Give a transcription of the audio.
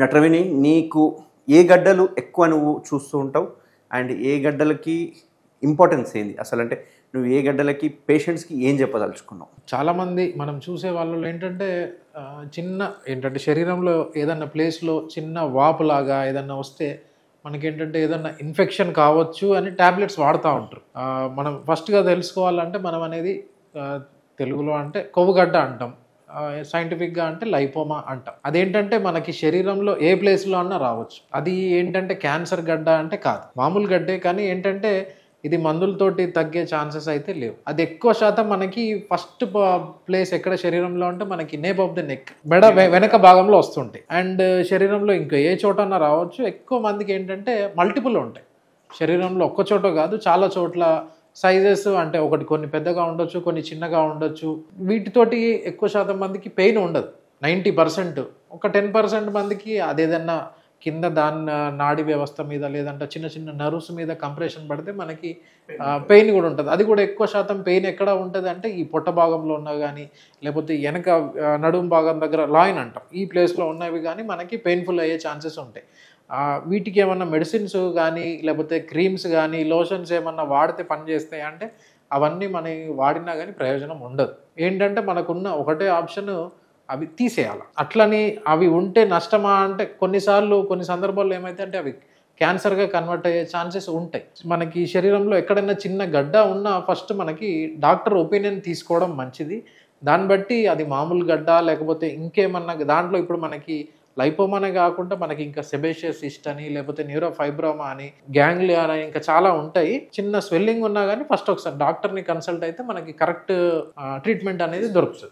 నటరవిని, నీకు ఏ గడ్డలు ఎక్కువ నువ్వు చూస్తూ ఉంటావు అండ్ ఏ గడ్డలకి ఇంపార్టెన్స్ ఏంది అసలు? అంటే నువ్వు ఏ గడ్డలకి పేషెంట్స్కి ఏం చెప్పదలుచుకున్నావు? చాలామంది మనం చూసే వాళ్ళలో ఏంటంటే చిన్న ఏంటంటే శరీరంలో ఏదన్నా ప్లేస్లో చిన్న వాపులాగా ఏదన్నా వస్తే మనకేంటంటే ఏదన్నా ఇన్ఫెక్షన్ కావచ్చు అని ట్యాబ్లెట్స్ వాడుతూ ఉంటారు. మనం ఫస్ట్గా తెలుసుకోవాలంటే మనం అనేది తెలుగులో అంటే కొవ్వుగడ్డ అంటాం, సైంటిఫిక్గా అంటే లైపోమా అంటాం. అదేంటంటే మనకి శరీరంలో ఏ ప్లేస్లో అన్నా రావచ్చు. అది ఏంటంటే క్యాన్సర్ గడ్డ అంటే కాదు, మామూలు గడ్డే. కానీ ఏంటంటే ఇది మందులతోటి తగ్గే ఛాన్సెస్ అయితే లేవు. అది ఎక్కువ శాతం మనకి ఫస్ట్ ప్లేస్ ఎక్కడ శరీరంలో అంటే మనకి నేప్ ఆఫ్ ద నెక్, మెడ వెనక భాగంలో వస్తుంటాయి. అండ్ శరీరంలో ఇంకా ఏ చోటన్నా రావచ్చు. ఎక్కువ మందికి ఏంటంటే మల్టిపుల్ ఉంటాయి శరీరంలో, ఒక్క చోట కాదు చాలా చోట్ల. సైజెస్ అంటే ఒకటి కొన్ని పెద్దగా ఉండొచ్చు, కొన్ని చిన్నగా ఉండొచ్చు. వీటితోటి ఎక్కువ శాతం మందికి పెయిన్ ఉండదు 90%. ఒక 10% మందికి అదేదన్నా కింద దాని నాడి వ్యవస్థ మీద లేదంటే చిన్న చిన్న నర్వ్స్ మీద కంప్రెషన్ పడితే మనకి పెయిన్ కూడా ఉంటుంది. అది కూడా ఎక్కువ శాతం పెయిన్ ఎక్కడ ఉంటుంది అంటే ఈ పొట్ట భాగంలో ఉన్నా కానీ, లేకపోతే వెనక నడుము భాగం దగ్గర లాయిన్ అంటాం, ఈ ప్లేస్లో ఉన్నవి కానీ మనకి పెయిన్ఫుల్ అయ్యే ఛాన్సెస్ ఉంటాయి. వీటికి ఏమన్నా మెడిసిన్స్ కానీ లేకపోతే క్రీమ్స్ కానీ లోషన్స్ ఏమన్నా వాడితే పనిచేస్తాయి అంటే అవన్నీ మనం వాడినా కానీ ప్రయోజనం ఉండదు. ఏంటంటే మనకున్న ఒకటే ఆప్షన్ అవి తీసేయాలి. అట్లని అవి ఉంటే నష్టమా అంటే కొన్నిసార్లు కొన్ని సందర్భాల్లో ఏమైతే అంటే అవి క్యాన్సర్గా కన్వర్ట్ అయ్యే ఛాన్సెస్ ఉంటాయి. మనకి శరీరంలో ఎక్కడైనా చిన్న గడ్డ ఉన్నా ఫస్ట్ మనకి డాక్టర్ ఒపీనియన్ తీసుకోవడం మంచిది. దాన్ని బట్టి అది మామూలు గడ్డ లేకపోతే ఇంకేమన్నా దాంట్లో ఇప్పుడు మనకి లైపోమానే కాకుండా మనకి ఇంకా సెబేషియస్ సిస్ట్ అని లేకపోతే న్యూరోఫైబ్రోమా అని గ్యాంగ్లియా అని ఇంకా చాలా ఉంటాయి. చిన్న స్వెల్లింగ్ ఉన్నా కానీ ఫస్ట్ ఒకసారి డాక్టర్ని కన్సల్ట్ అయితే మనకి కరెక్ట్ ట్రీట్మెంట్ అనేది దొరుకుతుంది.